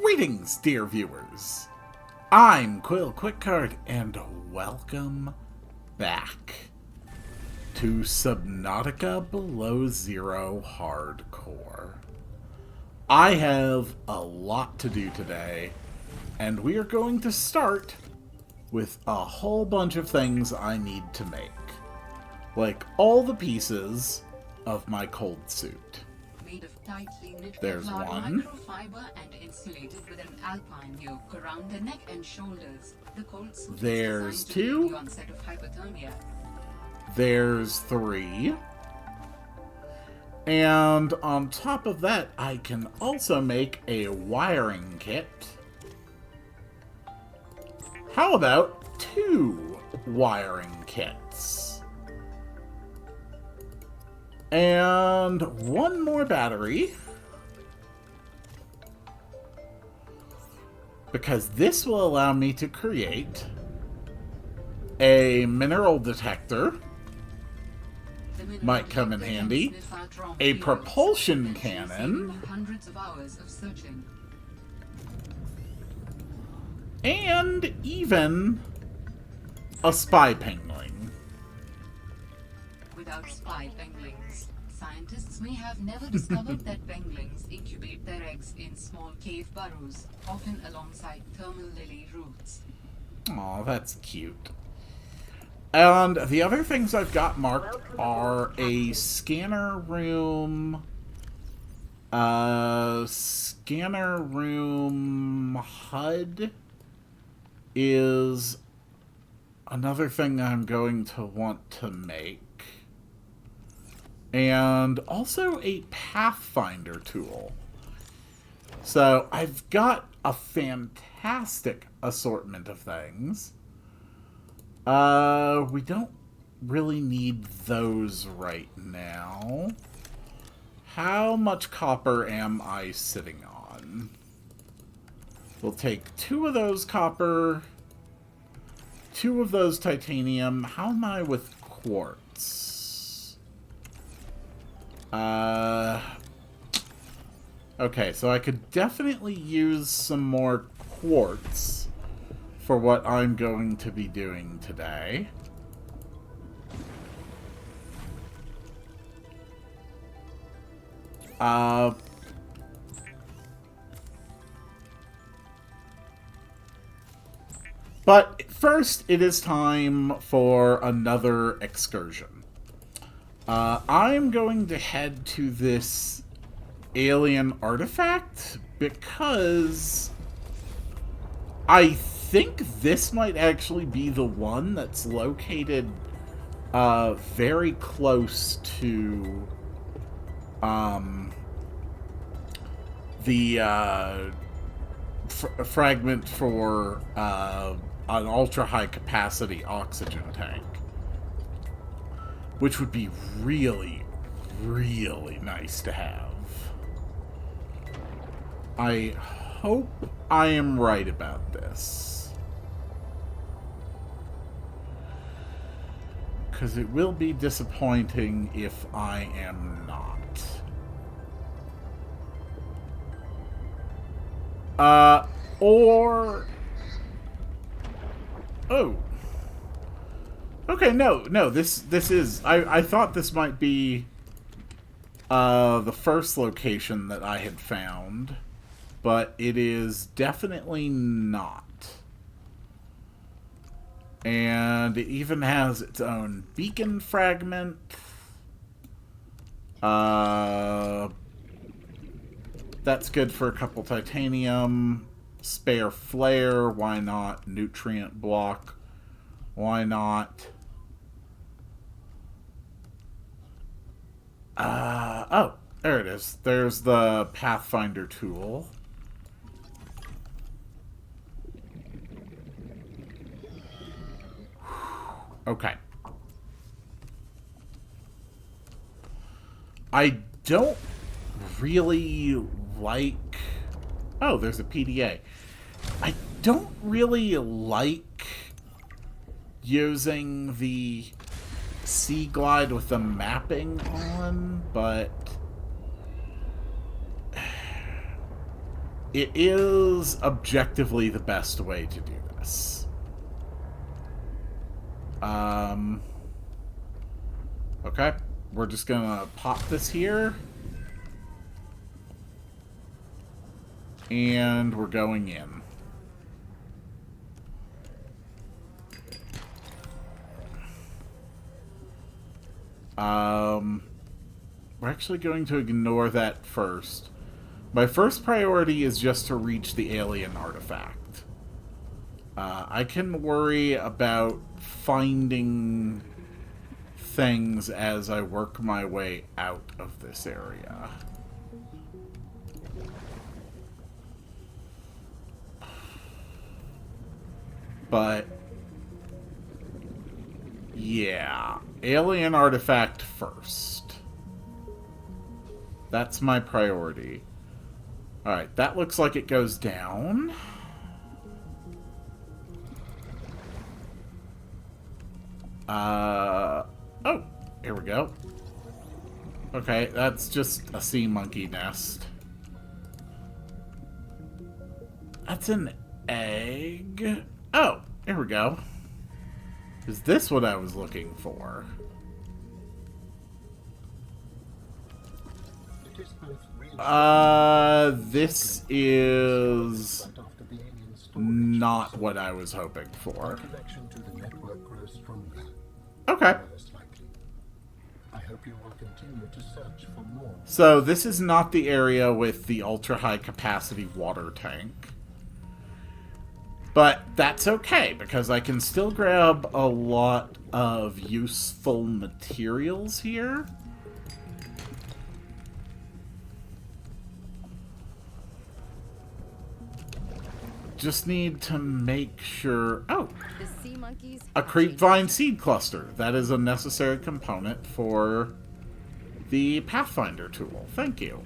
Greetings, dear viewers. I'm Quill Quickcard, and welcome back to Subnautica Below Zero Hardcore. I have a lot to do today, and we are going to start with a whole bunch of things I need to make. Like all the pieces of my cold suit. Made of tightly knit There's Kevlar one. microfiber and insulated with an alpine yoke around the neck and shoulders. The cold suit There's is designed to two. delay the onset of hypothermia. There's 3. And on top of that, I can also make a wiring kit. How about 2 wiring kits? And 1 more battery. Because this will allow me to create a mineral detector. Might come in handy. A propulsion cannon. Hundreds of hours of searching. And even a spy penguin. Without spy penguins, scientists may have never discovered that penguins incubate their eggs in small cave burrows, often alongside thermal lily roots. Aw, that's cute. And the other things I've got marked are a scanner room. Scanner room HUD is another thing I'm going to want to make. And also a Pathfinder tool. So I've got a fantastic assortment of things. We don't really need those right now. How much copper am I sitting on? We'll take 2 of those copper, 2 of those titanium. How am I with quartz? Okay, so I could definitely use some more quartz for what I'm going to be doing today. But first, it is time for another excursion. I'm going to head to this alien artifact because I think this might actually be the one that's located very close to the fragment for an ultra-high capacity oxygen tank. Which would be really, really nice to have. I hope I am right about this. Because it will be disappointing if I am not. Oh. Okay, no, this is... I thought this might be the first location that I had found, but it is definitely not. And it even has its own beacon fragment. That's good for a couple titanium. Spare flare, why not? Nutrient block, why not? Oh, there it is. There's the Pathfinder tool. Okay. I don't really like... Oh, there's a PDA. I don't really like using the Sea Glide with the mapping on, but it is objectively the best way to do this. Okay, we're just gonna pop this here. And we're going in. We're actually going to ignore that first. My first priority is just to reach the alien artifact. I can worry about finding things as I work my way out of this area. But yeah, alien artifact first. That's my priority. Alright, that looks like it goes down. Oh, here we go. Okay, that's just a sea monkey nest. That's an egg. Oh, here we go. Is this what I was looking for? This is not what I was hoping for. Okay. So this is not the area with the ultra-high capacity water tank. But that's okay, because I can still grab a lot of useful materials here. Just need to make sure... Oh! A creepvine seed cluster. That is a necessary component for the Pathfinder tool. Thank you.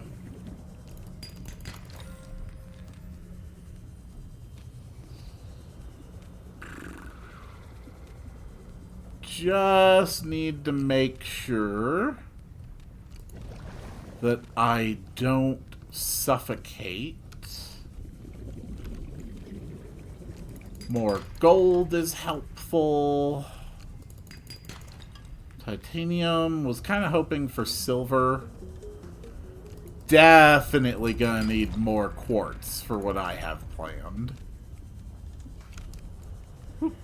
Just need to make sure that I don't suffocate. More gold is helpful. Titanium. Was kind of hoping for silver. Definitely gonna need more quartz for what I have planned. Whoop.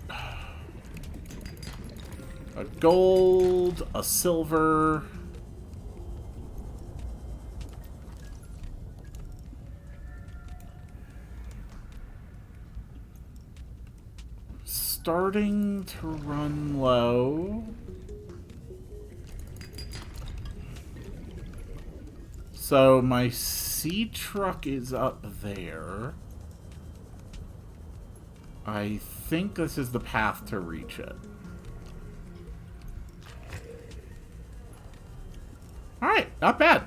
A gold, a silver. Starting to run low. So my sea truck is up there. I think this is the path to reach it. Alright, not bad.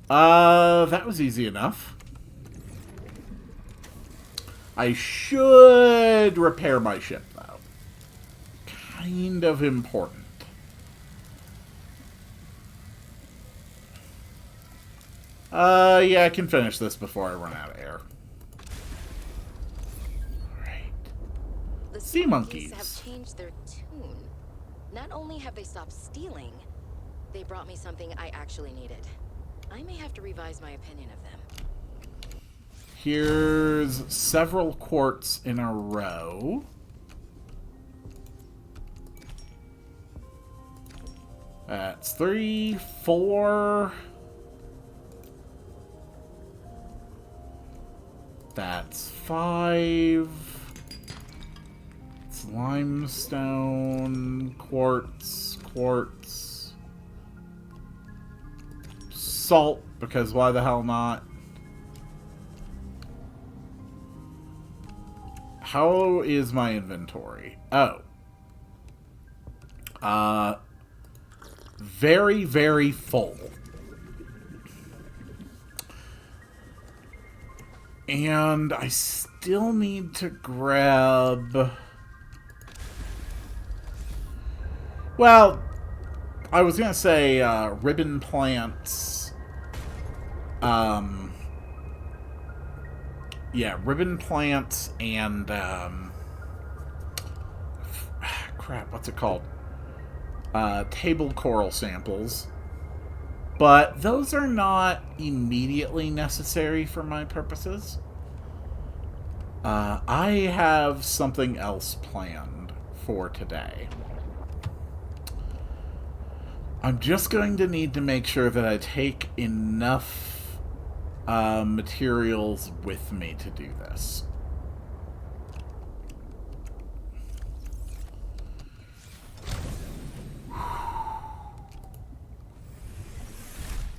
That was easy enough. I should repair my ship, though. Kind of important. Yeah, I can finish this before I run out of air. Alright. The Sea monkeys have changed their tune. Not only have they stopped stealing, they brought me something I actually needed. I may have to revise my opinion of them. Here's several quartz in a row. That's 3, 4. That's 5. It's limestone, quartz, quartz. Salt, because why the hell not? How is my inventory? Oh. Very, very full. And I still need to grab... Well, I was going to say ribbon plants yeah, ribbon plants and, crap, what's it called? Table coral samples. But those are not immediately necessary for my purposes. I have something else planned for today. I'm just going to need to make sure that I take enough materials with me to do this.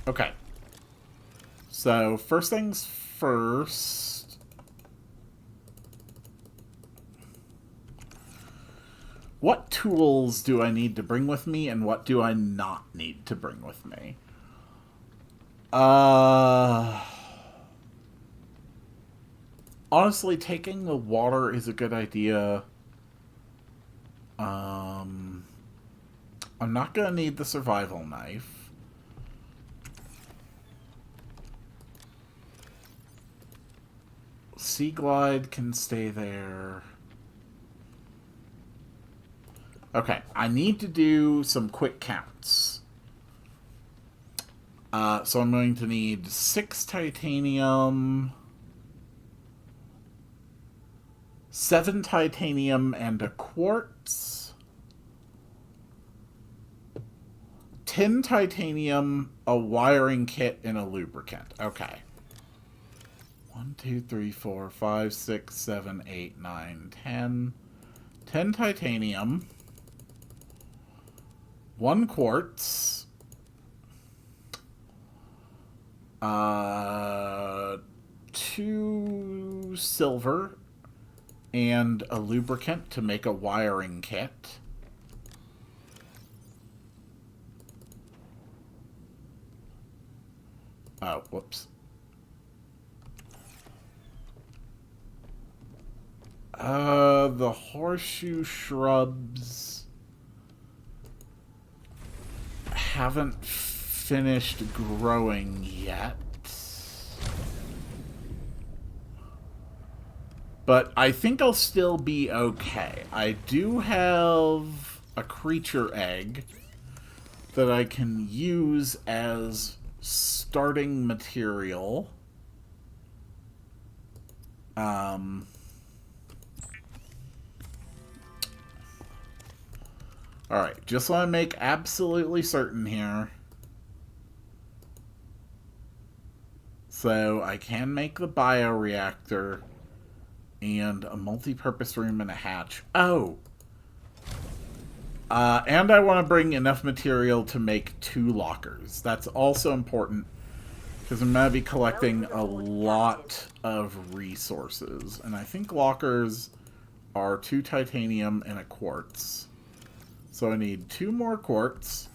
Okay. So, first things first. What tools do I need to bring with me, and what do I not need to bring with me? Honestly, taking the water is a good idea. I'm not gonna need the survival knife. Sea Glide can stay there. Okay, I need to do some quick counts. So I'm going to need 6 titanium, 7 titanium and a quartz, 10 titanium, a wiring kit, and a lubricant. Okay. 1, 2, 3, 4, 5, 6, 7, 8, 9, 10. 10 titanium. 1 quartz. 2 silver. And a lubricant to make a wiring kit. Oh, whoops. The horseshoe shrubs haven't finished growing yet. But I think I'll still be okay. I do have a creature egg that I can use as starting material. Alright, just want to make absolutely certain here. So, I can make the bioreactor and a multi-purpose room and a hatch. Oh! And I want to bring enough material to make 2 lockers. That's also important, because I'm going to be collecting a lot of resources. And I think lockers are 2 titanium and a quartz. So I need 2 more quartz.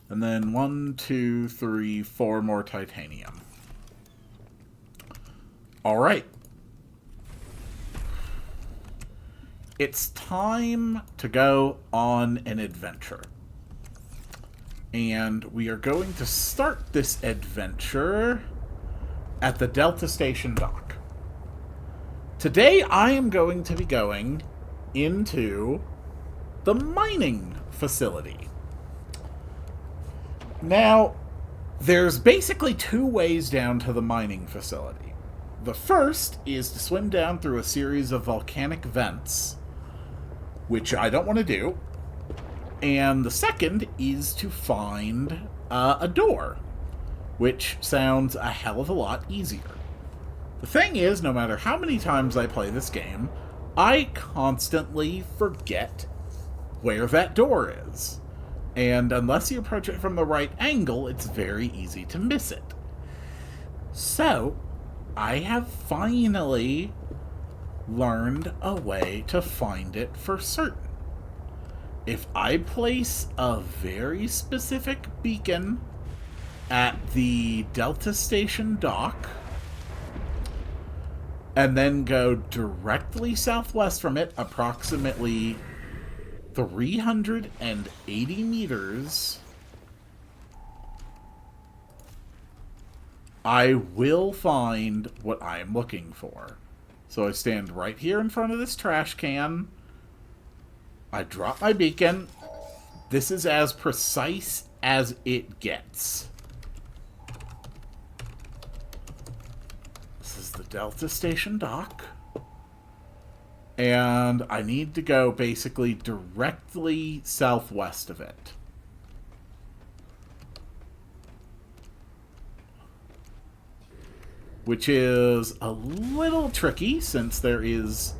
And then 1, 2, 3, 4 more titanium. Alright. It's time to go on an adventure. And we are going to start this adventure at the Delta Station dock. Today I am going to be going into the mining facility. Now, there's basically 2 ways down to the mining facility. The first is to swim down through a series of volcanic vents, which I don't want to do. And the second is to find a door, which sounds a hell of a lot easier. The thing is, no matter how many times I play this game, I constantly forget where that door is. And unless you approach it from the right angle, it's very easy to miss it. So, I have finally learned a way to find it for certain. If I place a very specific beacon at the Delta Station dock, and then go directly southwest from it, approximately 380 meters, I will find what I am looking for. So I stand right here in front of this trash can. I drop my beacon. This is as precise as it gets. This is the Delta Station dock. And I need to go basically directly southwest of it. Which is a little tricky since there is,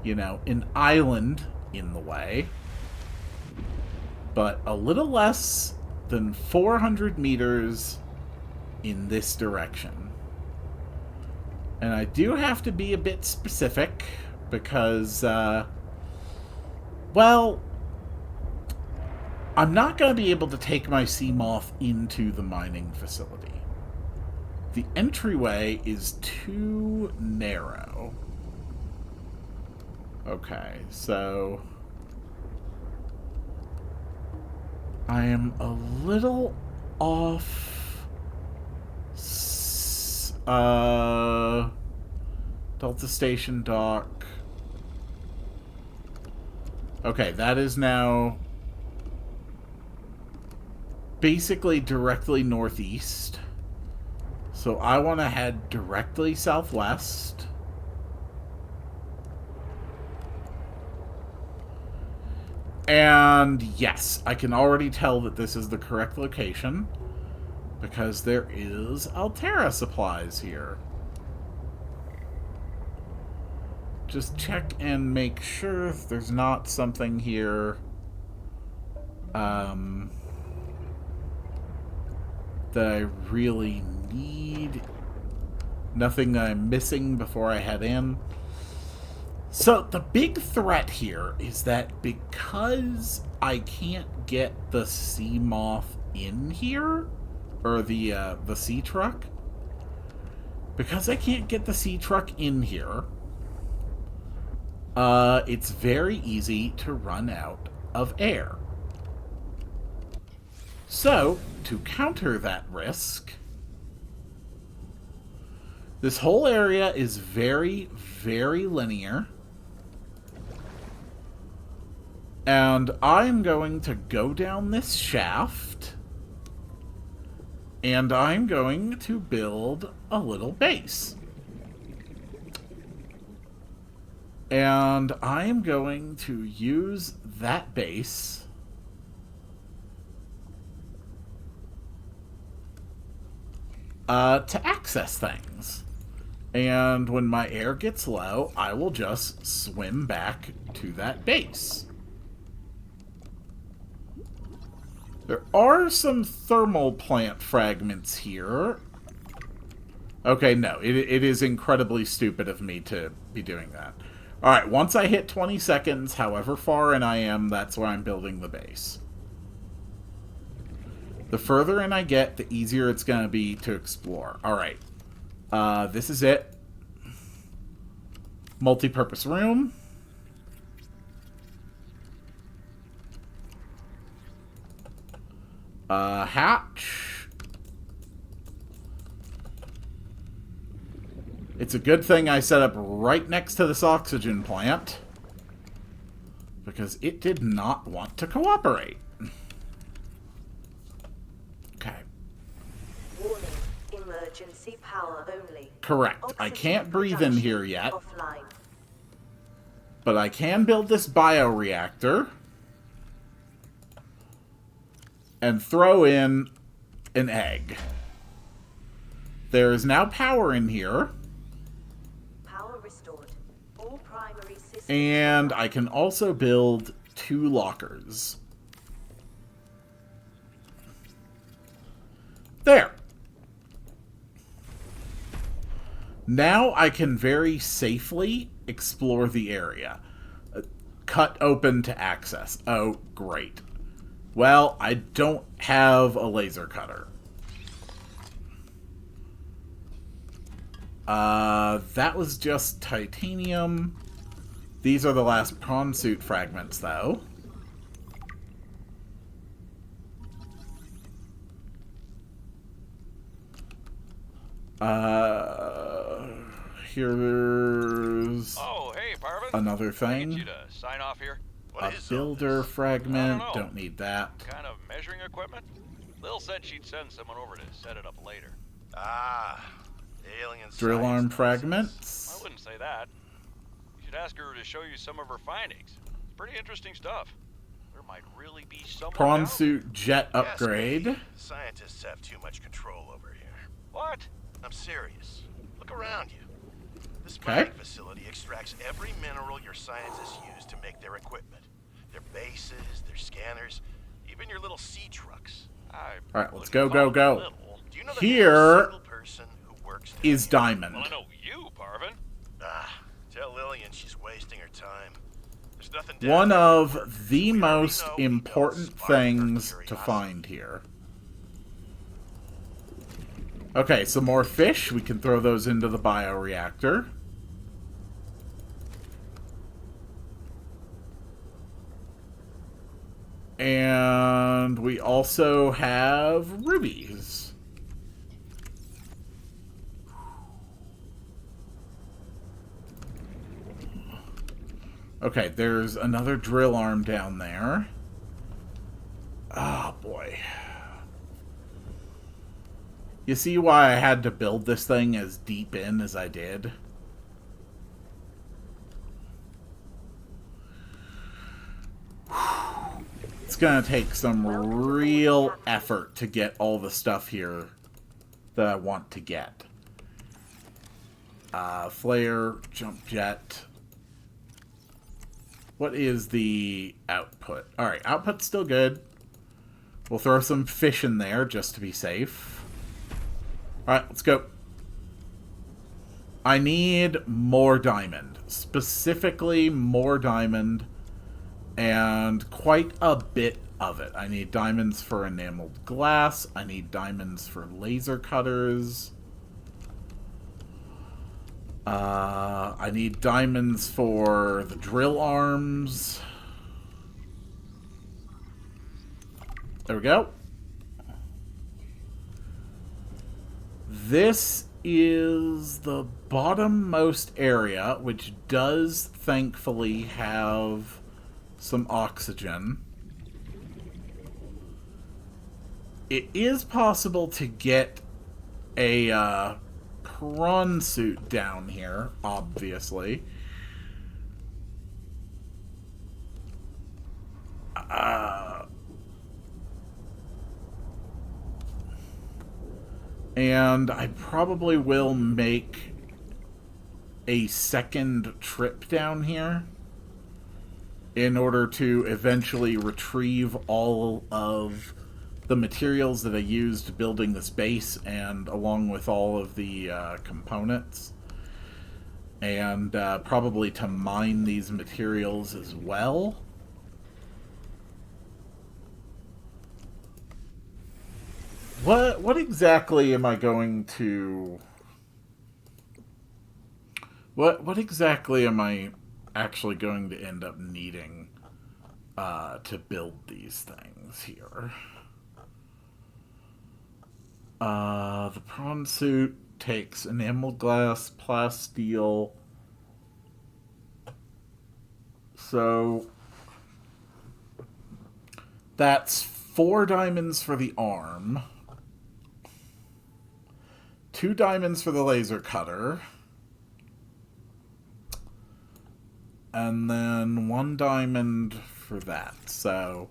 you know, an island in the way. But a little less than 400 meters in this direction. And I do have to be a bit specific because, well, I'm not going to be able to take my Seamoth into the mining facility. The entryway is too narrow. Okay, so I am a little off. Delta Station dock. Okay, that is now basically directly northeast. So I want to head directly southwest. And yes, I can already tell that this is the correct location because there is Altera supplies here. Just check and make sure there's not something here that I really need. Nothing I'm missing before I head in. So the big threat here is that because I can't get the Seamoth in here, or the sea truck, because I can't get the sea truck in here, it's very easy to run out of air. So, to counter that risk, this whole area is very, very linear. And I'm going to go down this shaft, and I'm going to build a little base. And I'm going to use that base to access things. And when my air gets low, I will just swim back to that base. There are some thermal plant fragments here. Okay, no, it is incredibly stupid of me to be doing that. Alright, once I hit 20 seconds, however far in I am, that's where I'm building the base. The further in I get, the easier it's going to be to explore. Alright, this is it. Multi-purpose room. Hatch. It's a good thing I set up right next to this oxygen plant, because it did not want to cooperate. Okay. Warning, emergency power only. Correct. I Oxygen can't breathe in here production yet, offline. but I can build this bioreactor and throw in an egg. There is now power in here. Power restored. All primary systems. And I can also build 2 lockers. There. Now I can very safely explore the area. Cut open to access. Oh, great. Well, I don't have a laser cutter. That was just titanium. These are the last prawn suit fragments, though. Here's Oh, hey, Parvin. another Can I get thing. you to sign off here? A builder fragment. I don't know. Don't need that. Kind of measuring equipment? Lil said she'd send someone over to set it up later. Ah, alien Drill science arm nonsense. fragments. I wouldn't say that. You should ask her to show you some of her findings. It's pretty interesting stuff. There might really be someone Prawn out suit jet Yes, upgrade. maybe. Scientists have too much control over here. there. What? I'm serious. Look around you. This Okay. mining facility extracts every mineral your scientists use to make their equipment. Their bases, their scanners, even your little sea trucks. Alright, let's go, go, go. Do you know the name of a Here single person who works there? is Diamond. Well, I know you, Parvin. Ah, tell Lillian she's wasting her time. There's nothing down One there. of the We already most know we don't important spark her things to curiosity. find here. Okay, some more fish. We can throw those into the bioreactor. And we also have rubies. Okay, there's another drill arm down there. Oh, boy. You see why I had to build this thing as deep in as I did? It's gonna take some real effort to get all the stuff here that I want to get. Flare, jump jet. What is the output? Alright, output's still good. We'll throw some fish in there just to be safe. Alright, let's go. I need more diamond. Specifically, more diamond. And quite a bit of it. I need diamonds for enameled glass. I need diamonds for laser cutters. I need diamonds for the drill arms. There we go. This is the bottommost area, which does thankfully have some oxygen. It is possible to get a prawn suit down here, obviously. And I probably will make a second trip down here in order to eventually retrieve all of the materials that I used building this base, and along with all of the components, and probably to mine these materials as well. What exactly am I going to... What exactly am I actually going to end up needing to build these things here? The prawn suit takes enameled glass, plasteel. So that's 4 diamonds for the arm, 2 diamonds for the laser cutter, and then 1 diamond for that. So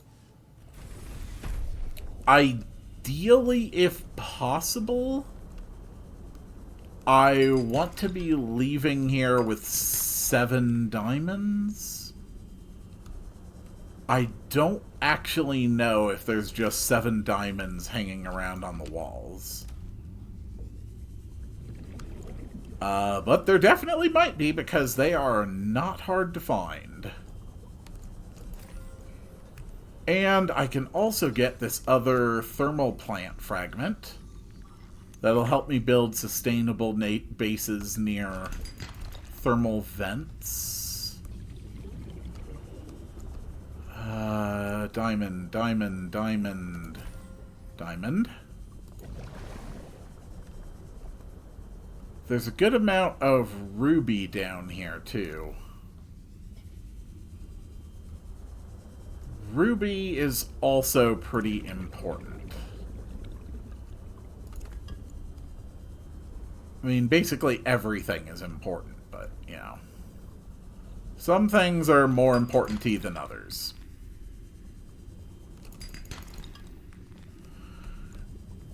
ideally, if possible, I want to be leaving here with 7 diamonds. I don't actually know if there's just 7 diamonds hanging around on the walls. But there definitely might be, because they are not hard to find. And I can also get this other thermal plant fragment that'll help me build sustainable bases near thermal vents. Diamond, diamond, diamond, diamond. There's a good amount of ruby down here, too. Ruby is also pretty important. I mean, basically everything is important, but, you know. Some things are more important to you than others.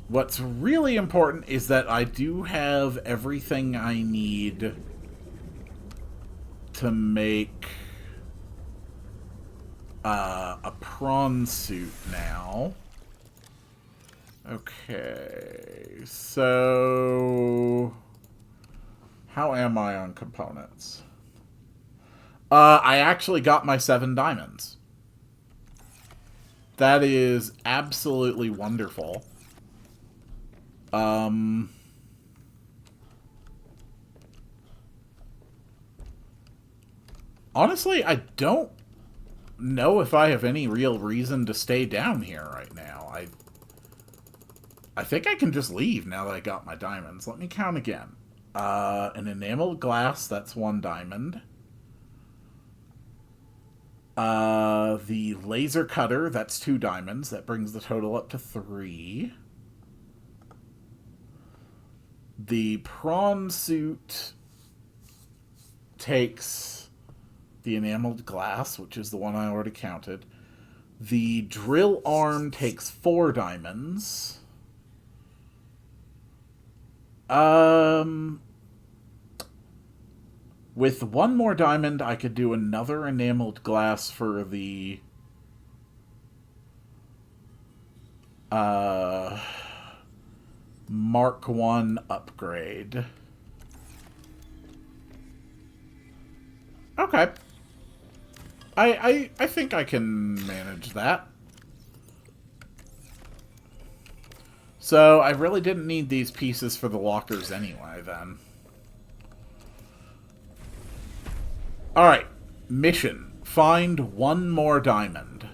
What's really important is that I do have everything I need to make a prawn suit now. Okay, so how am I on components? I actually got my 7 diamonds. That is absolutely wonderful. Honestly, I don't know if I have any real reason to stay down here right now. I think I can just leave now that I got my diamonds. Let me count again. An enameled glass, that's 1 diamond. The laser cutter, that's 2 diamonds. That brings the total up to 3. The prawn suit takes the enameled glass, which is the one I already counted. The drill arm takes 4 diamonds. With 1 more diamond, I could do another enameled glass for the Mark 1 upgrade. Okay. I think I can manage that. So, I really didn't need these pieces for the lockers anyway, then. Alright. Mission. Find 1 more diamond.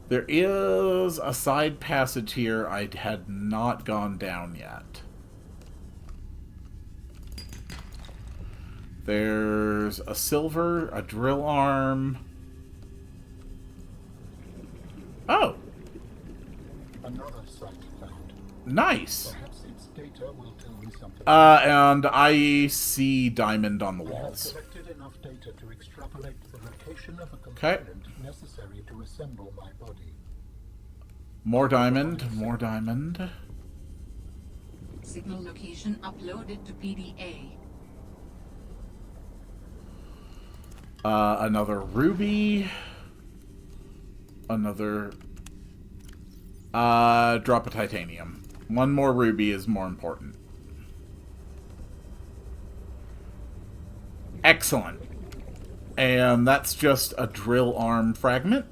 There is a side passage here I had not gone down yet. There's a silver, a drill arm. Oh! Another site found. Nice! Perhaps its data will tell me something. And I see diamond on the I have walls. collected enough data to extrapolate the location of a Okay. component necessary to assemble my body. More diamond, more diamond. Signal location uploaded to PDA. Another ruby. Another... drop a titanium. 1 more ruby is more important. Excellent. And that's just a drill arm fragment.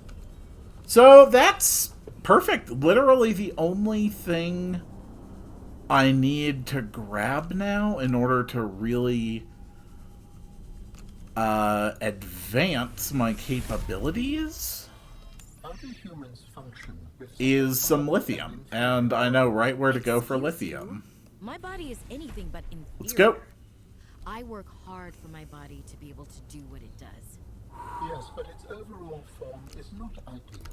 So that's perfect. Literally the only thing I need to grab now in order to really advance my capabilities How do humans function with is some lithium. And I know right where to go for lithium. My body is anything but inferior. Let's go. I work hard for my body to be able to do what it does. Yes, but its overall form is not ideal.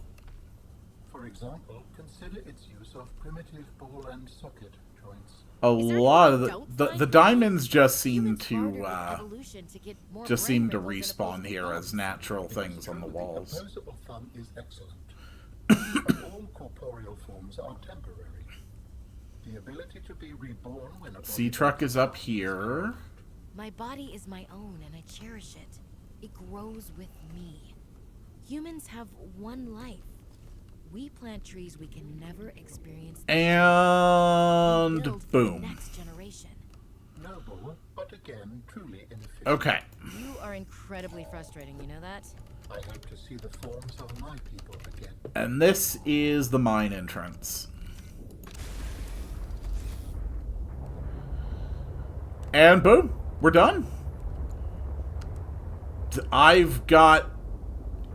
For example, consider its use of primitive ball and socket joints. A Is there lot anything of you don't the find diamonds just seem Humans to bartered with evolution to get more just brain seem to minerals than respawn opposing here bombs. as natural things on the True, walls. The opposable thumb is excellent. But all corporeal forms are temporary. The ability to be reborn when a body Sea truck is up here. My body is my own and I cherish it. It grows with me. Humans have 1 life. We plant trees we can never experience. We And build for the boom. next generation. noble, but again truly inefficient. Okay. You are incredibly frustrating, you know that? I hope to see the forms of my people again. And this is the mine entrance. And boom, we're done. I've got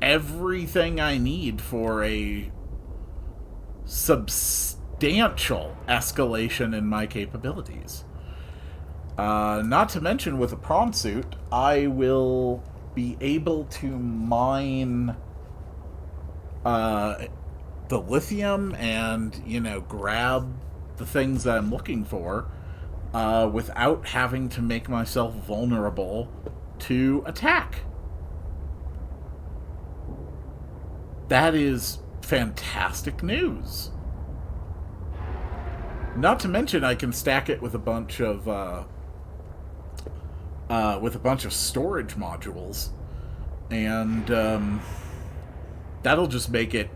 everything I need for a substantial escalation in my capabilities. Not to mention, with a prawn suit, I will be able to mine the lithium and, grab the things that I'm looking for without having to make myself vulnerable to attack. That is fantastic news. Not to mention, I can stack it with a bunch of storage modules, and that'll just make it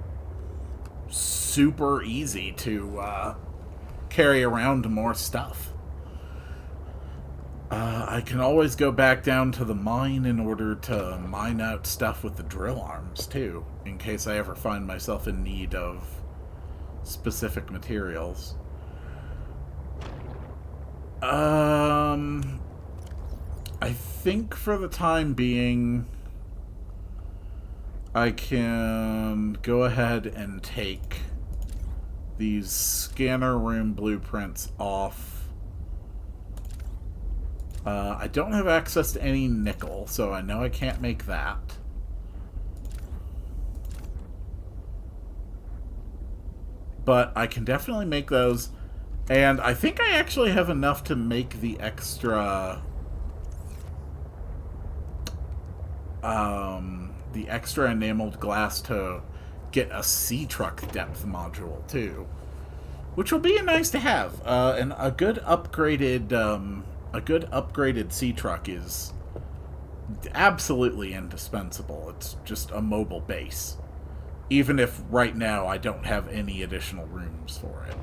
super easy to carry around more stuff. I can always go back down to the mine in order to mine out stuff with the drill arms, too, in case I ever find myself in need of specific materials. I think for the time being, I can go ahead and take these scanner room blueprints off. I don't have access to any nickel, so I know I can't make that. But I can definitely make those. And I think I actually have enough to make the extra enameled glass to get a sea truck depth module too, which will be nice to have. And a good upgraded sea truck is absolutely indispensable. It's just a mobile base, even if right now I don't have any additional rooms for it.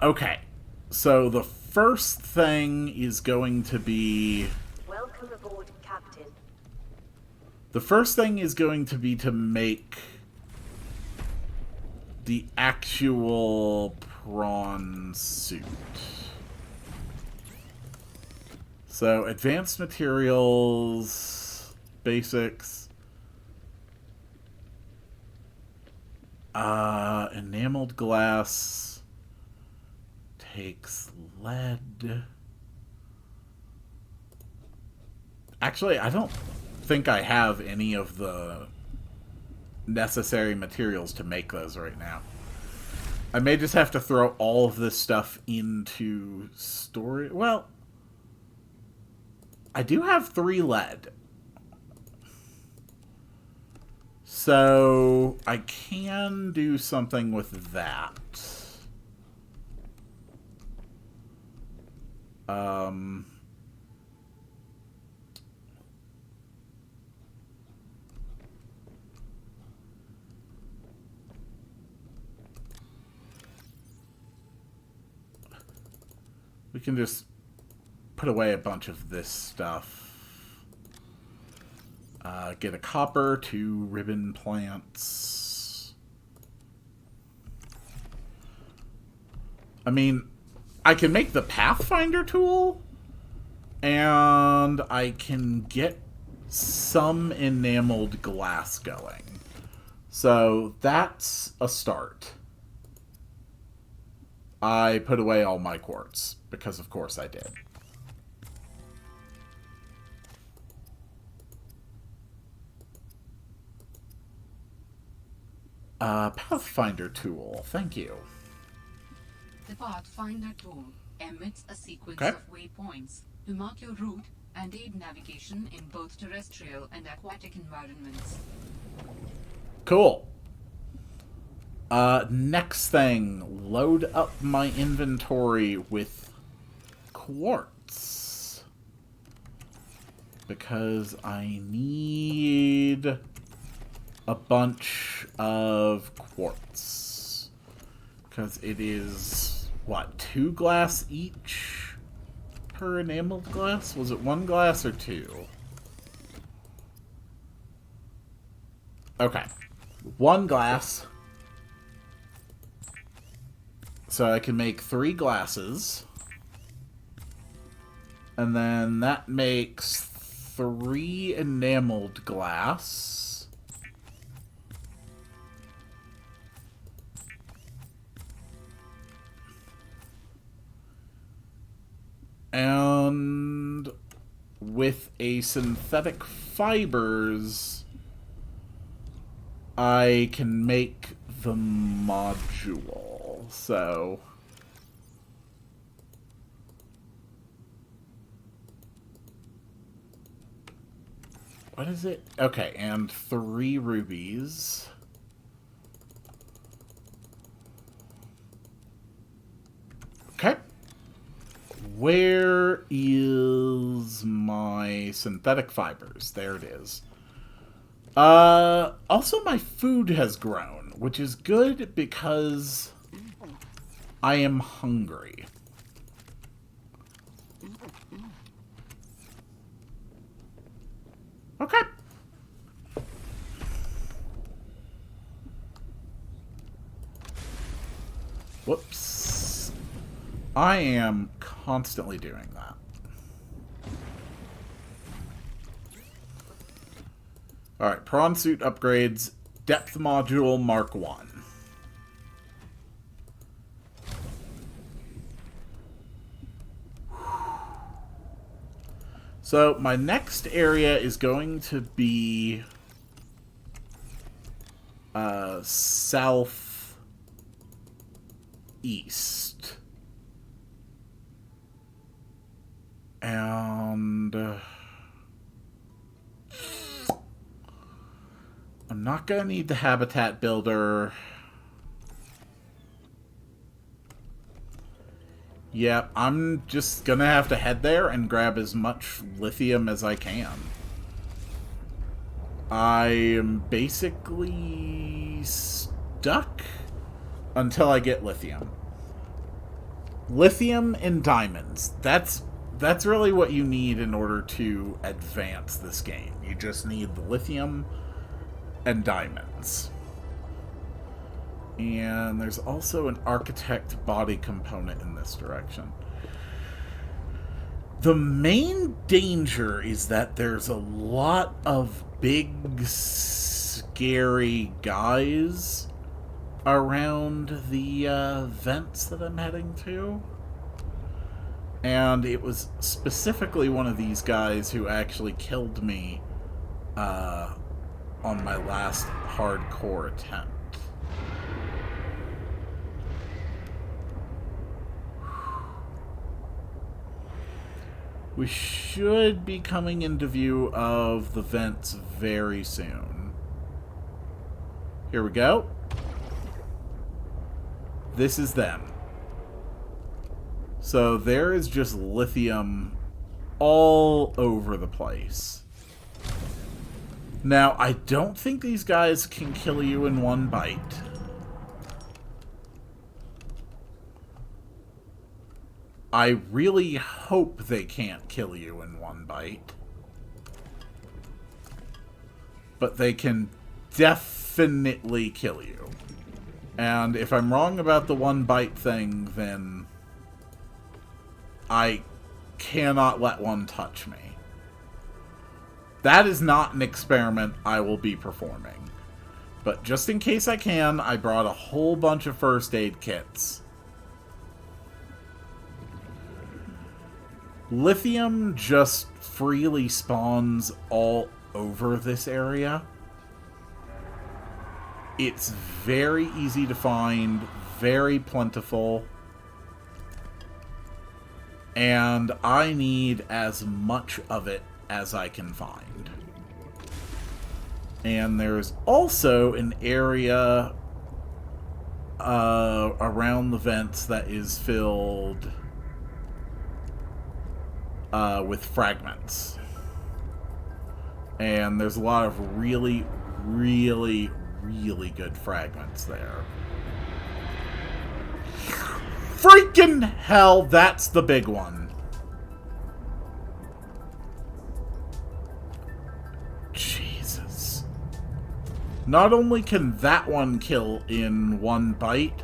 Okay. So the first thing is going to be... Welcome aboard, Captain. The first thing is going to be to make the actual prawn suit. So, advanced materials, basics, enameled glass takes lead. Actually, I don't think I have any of the necessary materials to make those right now. I may just have to throw all of this stuff into storage. Well, I do have 3 lead. So I can do something with that. We can just put away a bunch of this stuff. Get a copper, 2 ribbon plants. I mean, I can make the Pathfinder tool, and I can get some enameled glass going. So that's a start. I put away all my quartz, because of course I did. Pathfinder tool, thank you. The Pathfinder tool emits a sequence Okay. of waypoints to mark your route and aid navigation in both terrestrial and aquatic environments. Cool. Next thing, load up my inventory with quartz. Because I need a bunch of quartz. Because it is, what, 2 glass each per enameled glass? Was it 1 glass or 2? Okay. 1 glass. So I can make 3 glasses. And then that makes 3 enameled glass. And with a synthetic fibers, I can make the module. So what is it? Okay, and 3 rubies. Okay. Where is my synthetic fibers? There it is. Also my food has grown, which is good because I am hungry. Okay. Whoops. I am constantly doing that. Alright, prawn suit upgrades, depth module Mark 1. So, my next area is going to be southeast. And I'm not going to need the habitat builder. Yep, I'm just going to have to head there and grab as much lithium as I can. I am basically stuck until I get lithium. Lithium and diamonds. That's really what you need in order to advance this game. You just need the lithium and diamonds. And there's also an architect body component in this direction. The main danger is that there's a lot of big, scary guys around the vents that I'm heading to. And it was specifically one of these guys who actually killed me on my last hardcore attempt. We should be coming into view of the vents very soon. Here we go. This is them. So there is just lithium all over the place. Now, I don't think these guys can kill you in one bite. I really hope they can't kill you in one bite. But they can definitely kill you. And if I'm wrong about the one bite thing, then I cannot let one touch me. That is not an experiment I will be performing. But just in case I can, I brought a whole bunch of first aid kits. Lithium just freely spawns all over this area. It's very easy to find, very plentiful. And I need as much of it as I can find. And there's also an area around the vents that is filled with fragments. And there's a lot of really, really, really good fragments there. Freaking hell, that's the big one. Jesus. Not only can that one kill in one bite,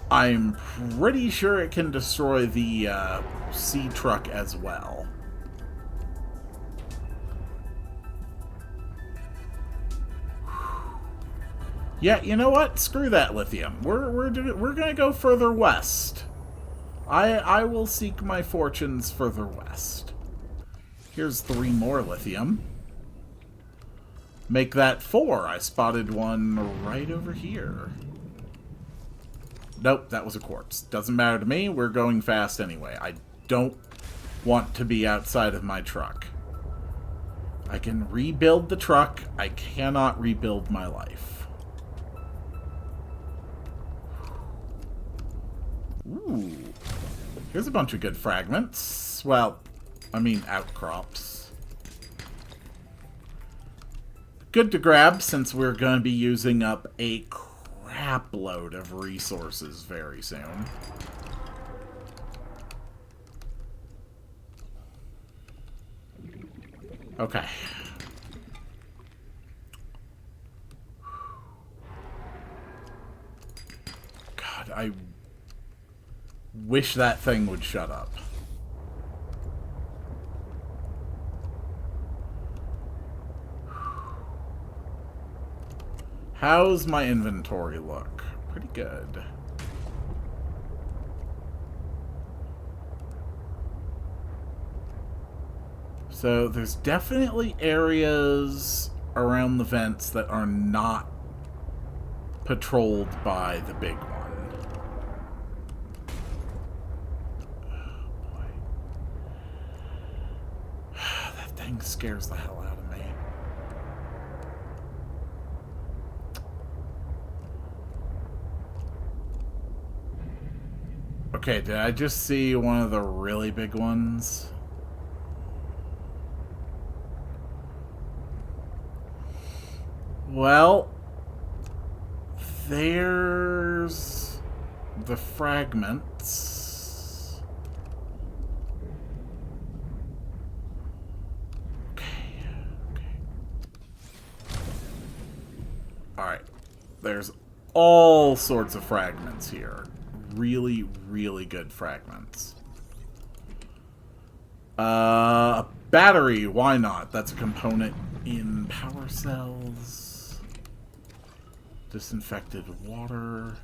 I'm pretty sure it can destroy the sea truck as well. Yeah, you know what? Screw that lithium. We're gonna go further west. I will seek my fortunes further west. Here's 3 more lithium. Make that 4. I spotted one right over here. Nope, that was a quartz. Doesn't matter to me. We're going fast anyway. I don't want to be outside of my truck. I can rebuild the truck. I cannot rebuild my life. Ooh. Here's a bunch of good fragments. Well, I mean outcrops. Good to grab since we're going to be using up a crap load of resources very soon. Okay. God, I wish that thing would shut up. How's my inventory look? Pretty good. So there's definitely areas around the vents that are not patrolled by the big one. Oh boy. That thing scares the hell out of me. Okay, did I just see one of the really big ones? Well, there's the fragments. Okay. Alright. There's all sorts of fragments here. Really, really good fragments. Battery, why not? That's a component in power cells. Disinfected water.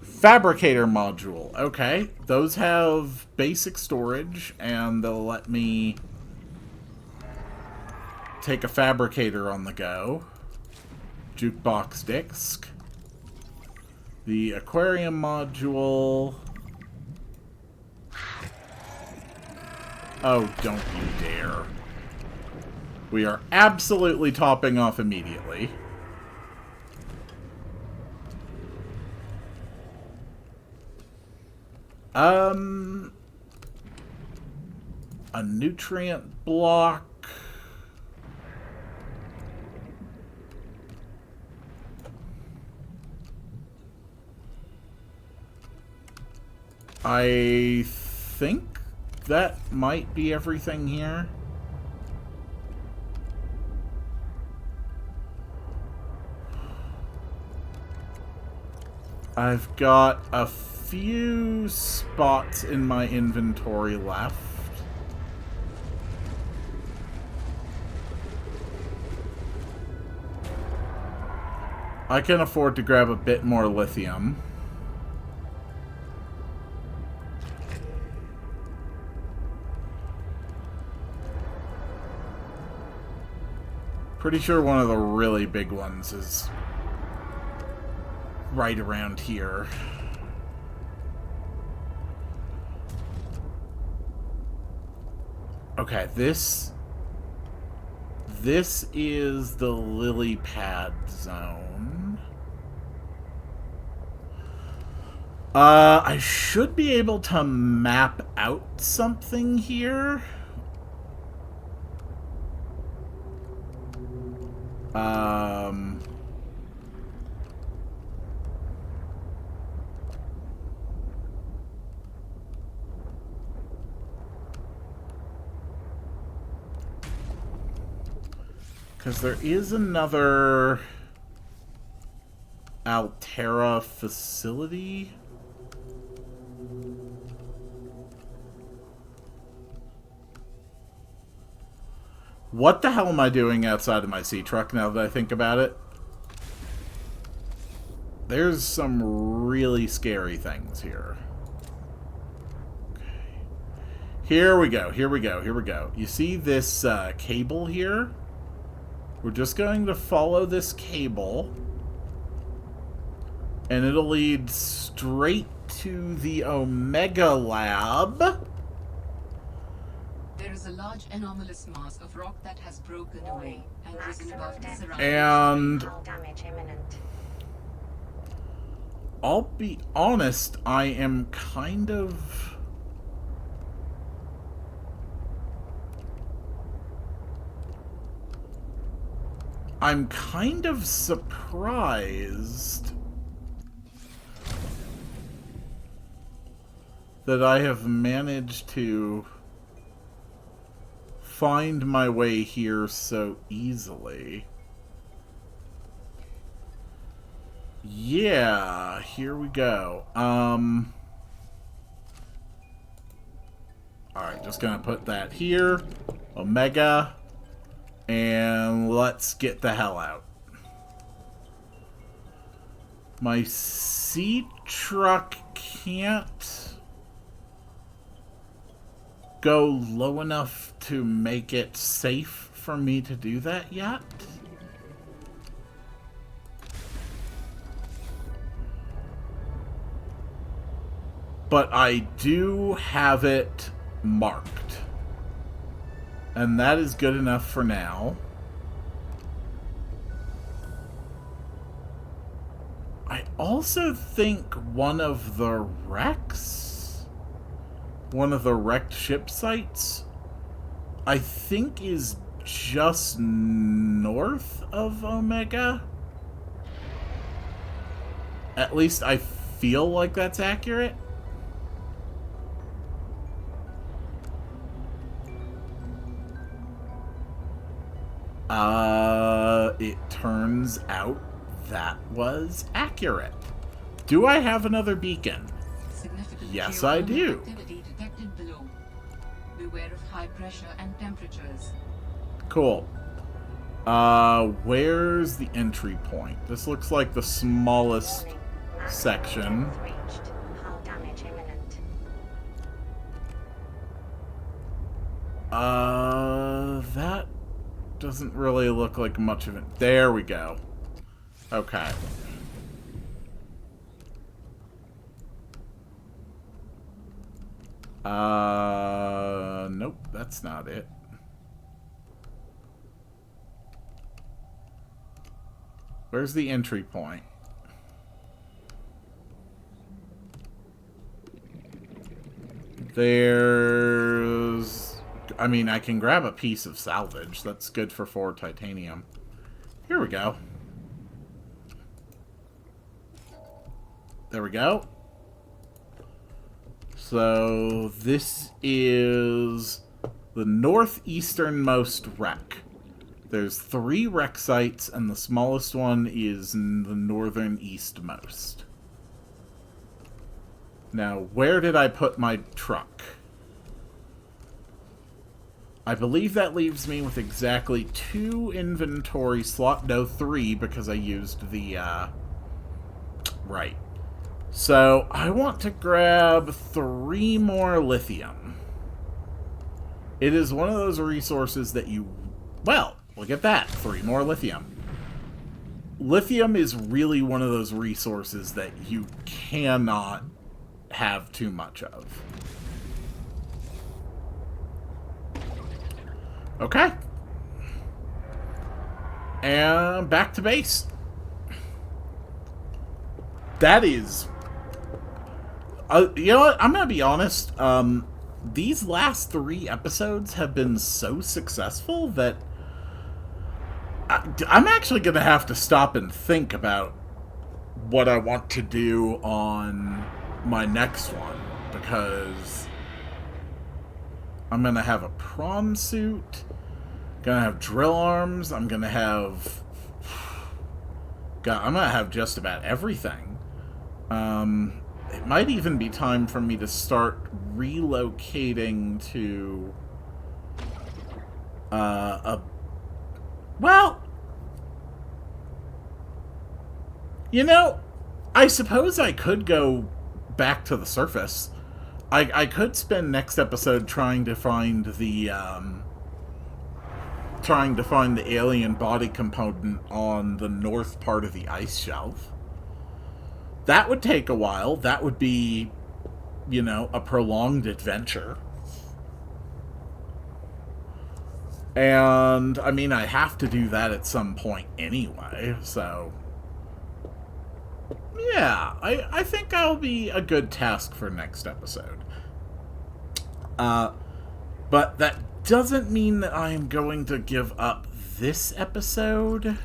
Fabricator module. Okay, those have basic storage, and they'll let me take a fabricator on the go. Jukebox disc. The aquarium module. Oh, don't you dare. We are absolutely topping off immediately. A nutrient block. I think that might be everything here. I've got a few spots in my inventory left. I can afford to grab a bit more lithium. Pretty sure one of the really big ones is right around here. Okay, this is the lily pad zone. I should be able to map out something here. Because there is another Altera facility. What the hell am I doing outside of my sea truck now that I think about it? There's some really scary things here. Here we go, here we go, here we go. You see this cable here? We're just going to follow this cable. And it'll lead straight to the Omega Lab. There is a large anomalous mass of rock that has broken away and risen above the surrounding. And Hull damage imminent. I'll be honest, I am kind of... I'm kind of surprised that I have managed to find my way here so easily. Yeah, here we go. Alright, just gonna put that here. Omega. And let's get the hell out. My sea truck can't go low enough to make it safe for me to do that yet. But I do have it marked. And that is good enough for now. I also think one of the wrecks, one of the wrecked ship sites, I think is just north of Omega. At least I feel like that's accurate. It turns out that was accurate. Do I have another beacon? Yes, I do. Activity detected below. Beware of high pressure and temperatures. Cool. Where's the entry point? This looks like the smallest Warning. section. Maximum depth reached. Hull damage imminent. That doesn't really look like much of it. There we go. Okay. Nope, that's not it. Where's the entry point? There's... I mean, I can grab a piece of salvage. That's good for 4 titanium. Here we go. There we go. So, this is the northeasternmost wreck. There's 3 wreck sites, and the smallest one is in the northern eastmost. Now, where did I put my truck? I believe that leaves me with exactly 2 inventory slots. No, 3, because I used the, right. So, I want to grab 3 more lithium. It is one of those resources that you... Well, look at that. 3 more lithium. Lithium is really one of those resources that you cannot have too much of. Okay. And back to base. That is... you know what? I'm going to be honest. These last 3 episodes have been so successful that I'm actually going to have to stop and think about what I want to do on my next one. Because I'm going to have a prom suit. Gonna have drill arms. I'm gonna have just about everything. It might even be time for me to start relocating to well, you know, I suppose I could go back to the surface. I could spend next episode trying to find the alien body component on the north part of the ice shelf. That would take a while. That would be, you know, a prolonged adventure. And, I mean, I have to do that at some point anyway, so... Yeah, I think that'll be a good task for next episode. But that doesn't mean that I am going to give up this episode.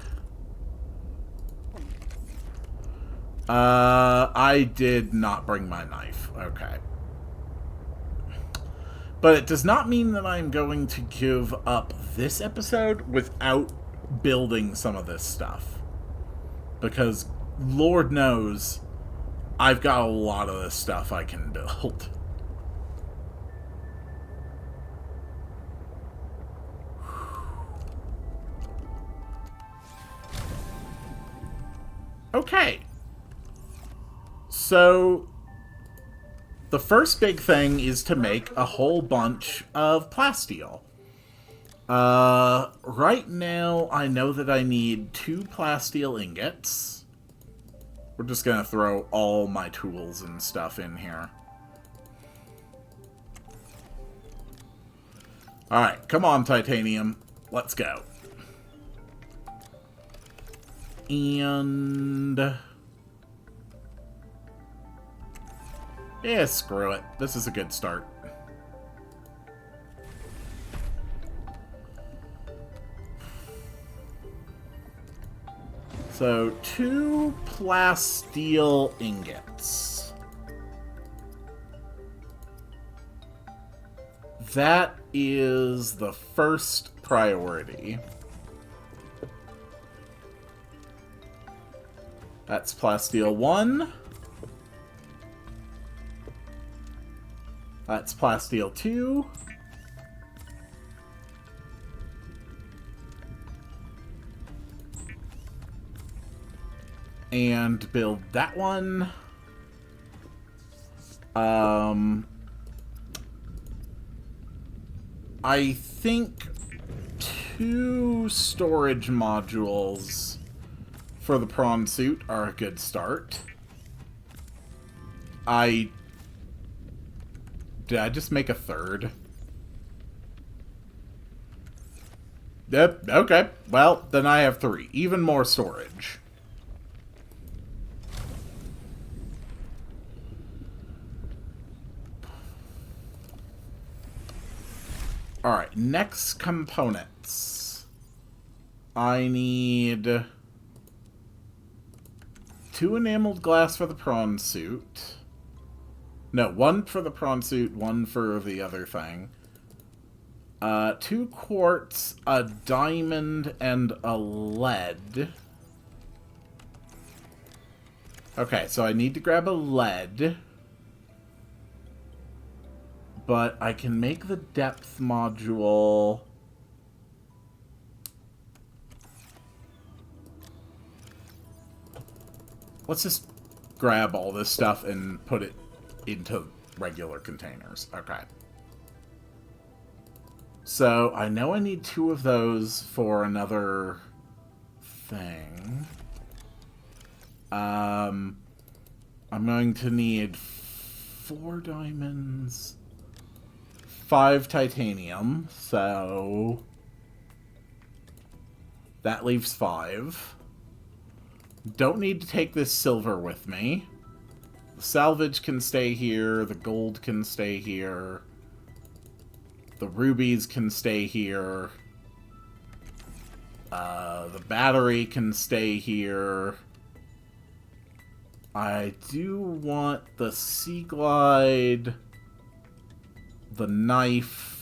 I did not bring my knife. Okay. But it does not mean that I'm going to give up this episode without building some of this stuff. Because, Lord knows, I've got a lot of this stuff I can build. Okay. So, the first big thing is to make a whole bunch of plasteel. Right now, I know that I need 2 plasteel ingots. We're just gonna throw all my tools and stuff in here. Alright, come on, titanium. Let's go. And... yeah, screw it. This is a good start. So, 2 plasteel ingots. That is the first priority. That's plasteel 1. That's plasteel 2. And build that one. I think 2 storage modules for the prawn suit are a good start. Did I just make a 3rd? Yep, okay. Well, then I have 3. Even more storage. Alright, next components. I need 2 enameled glass for the prawn suit. No, 1 for the prawn suit, 1 for the other thing. 2 quartz, a diamond, and a lead. Okay, so I need to grab a lead. But I can make the depth module... let's just grab all this stuff and put it into regular containers. Okay. So, I know I need 2 of those for another thing. I'm going to need 4 diamonds, 5 titanium, so that leaves 5. Don't need to take this silver with me. The salvage can stay here, the gold can stay here, the rubies can stay here, the battery can stay here. I do want the sea glide, the knife,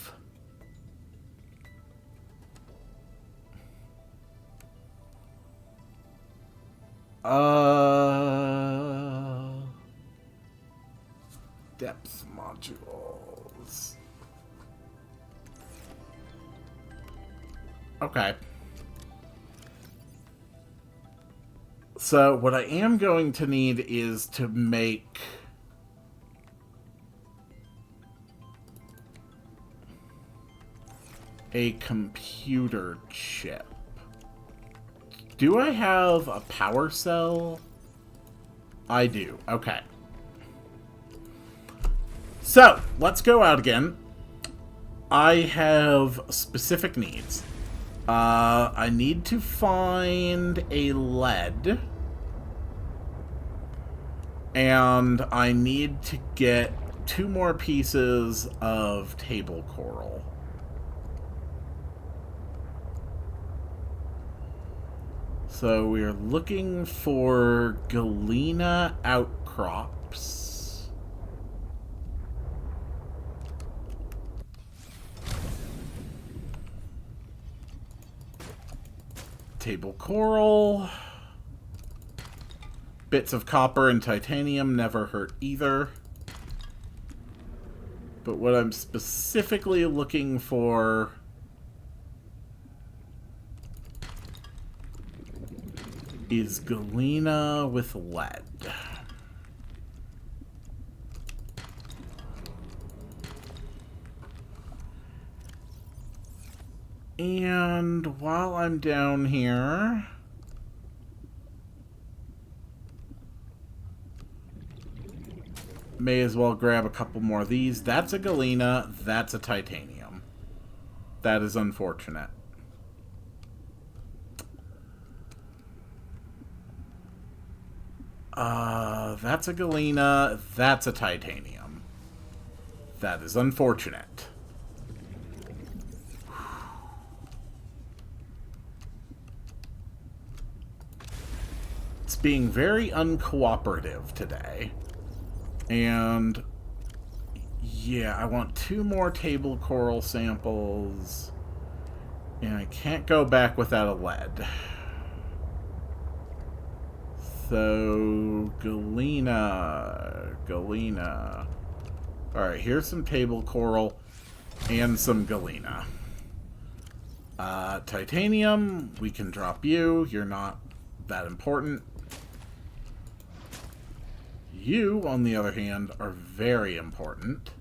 depth modules. Okay. So, what I am going to need is to make a computer chip. Do I have a power cell? I do. Okay. So, let's go out again. I have specific needs. I need to find a lead. And I need to get 2 more pieces of table coral. So we're looking for galena outcrops. Table coral. Bits of copper and titanium never hurt either. But what I'm specifically looking for is galena with lead. And while I'm down here, may as well grab a couple more of these. That's a galena, that's a titanium. That is unfortunate. That's a galena, that's a titanium. That is unfortunate. It's being very uncooperative today. And yeah, I want 2 more table coral samples. And I can't go back without a lead. So, galena. Alright, here's some table coral and some galena. Titanium, we can drop you. You're not that important. You, on the other hand, are very important.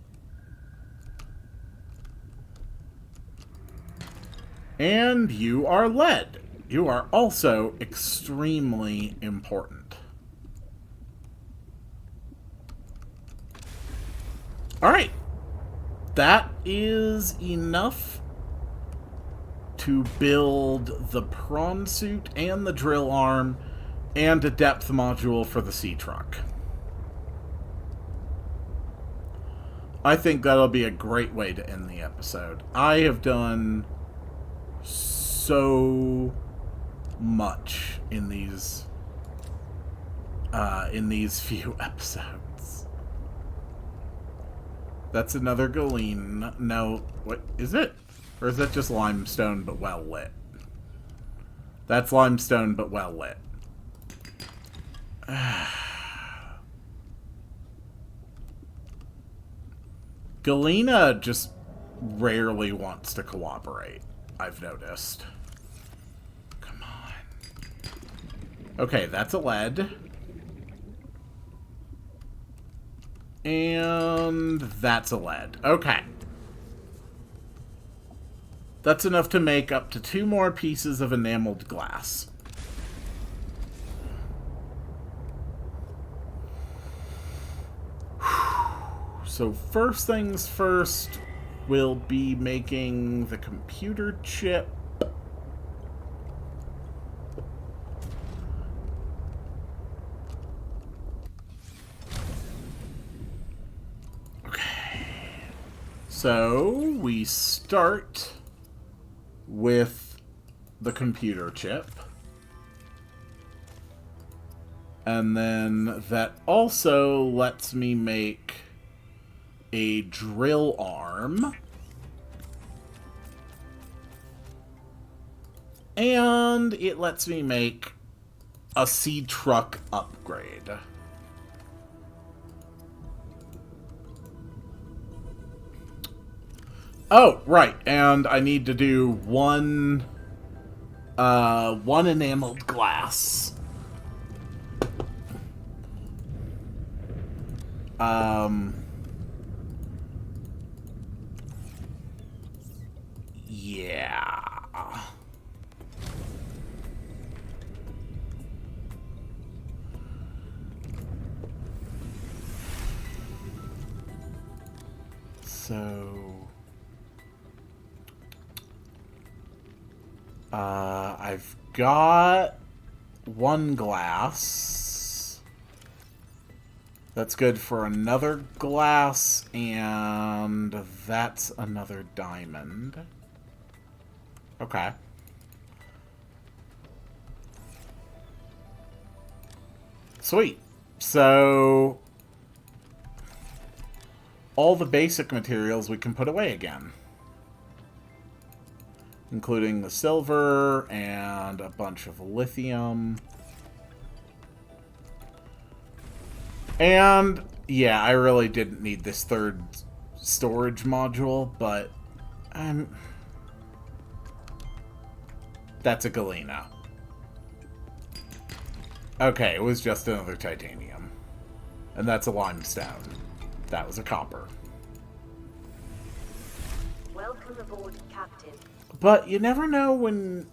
And you are lead. You are also extremely important. Alright. That is enough to build the prawn suit and the drill arm and a depth module for the sea truck. I think that'll be a great way to end the episode. I have done so much in these few episodes. That's another galena. No, what is it? Or is that just limestone but well lit? That's limestone but well lit. Galena just rarely wants to cooperate, I've noticed. Come on. Okay, that's a lead. And that's a lead. Okay. That's enough to make up to 2 more pieces of enameled glass. So first things first, we'll be making the computer chip. Okay. So we start with the computer chip. And then that also lets me make a drill arm. And it lets me make a sea truck upgrade. Oh, right, and I need to do one enameled glass. Yeah. So... I've got one glass. That's good for another glass, and that's another diamond. Okay. Sweet. So, all the basic materials we can put away again. Including the silver and a bunch of lithium. And, yeah, I really didn't need this third storage module, but that's a galena. Okay, it was just another titanium. And that's a limestone. That was a copper. Welcome aboard, Captain. But you never know when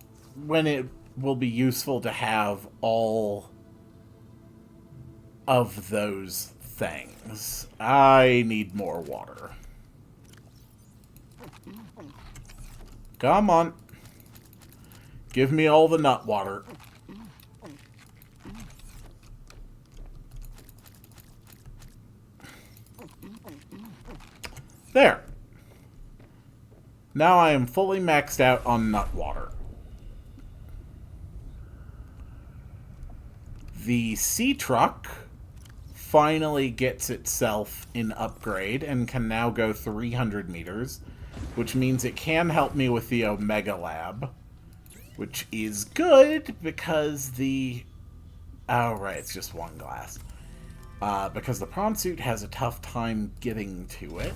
it will be useful to have all of those things. I need more water. Come on. Give me all the nut water. There. Now I am fully maxed out on nut water. The sea truck finally gets itself an upgrade and can now go 300 meters, which means it can help me with the Omega Lab, which is good because the... Oh, right, it's just one glass. Because the prawn suit has a tough time getting to it.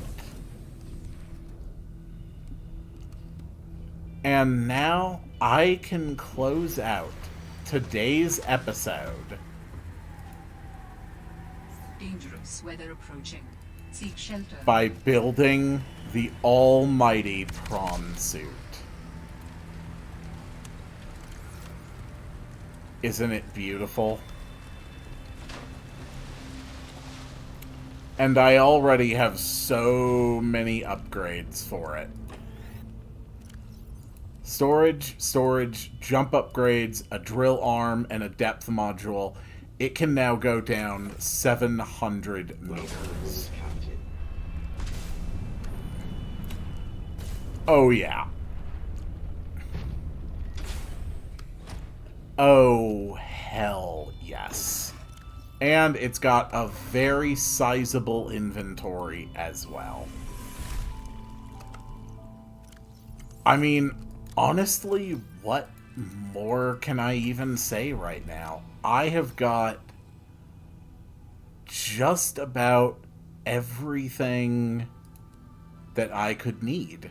And now I can close out today's episode Dangerous weather approaching. Seek shelter. by building the almighty prawn suit. Isn't it beautiful? And I already have so many upgrades for it. Storage, jump upgrades, a drill arm, and a depth module. It can now go down 700 meters. Oh, yeah. Oh, hell yes. And it's got a very sizable inventory as well. I mean, honestly, what more can I even say right now? I have got just about everything that I could need.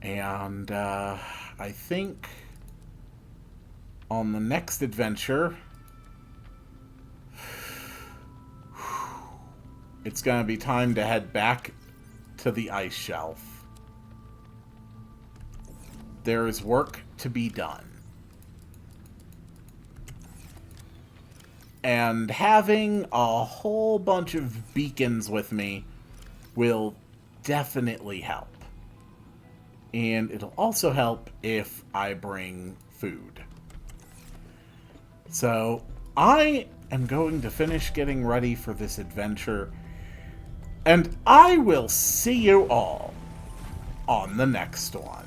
And I think on the next adventure, it's going to be time to head back to the ice shelf. There is work to be done. And having a whole bunch of beacons with me will definitely help. And it'll also help if I bring food. So, I am going to finish getting ready for this adventure. And I will see you all on the next one.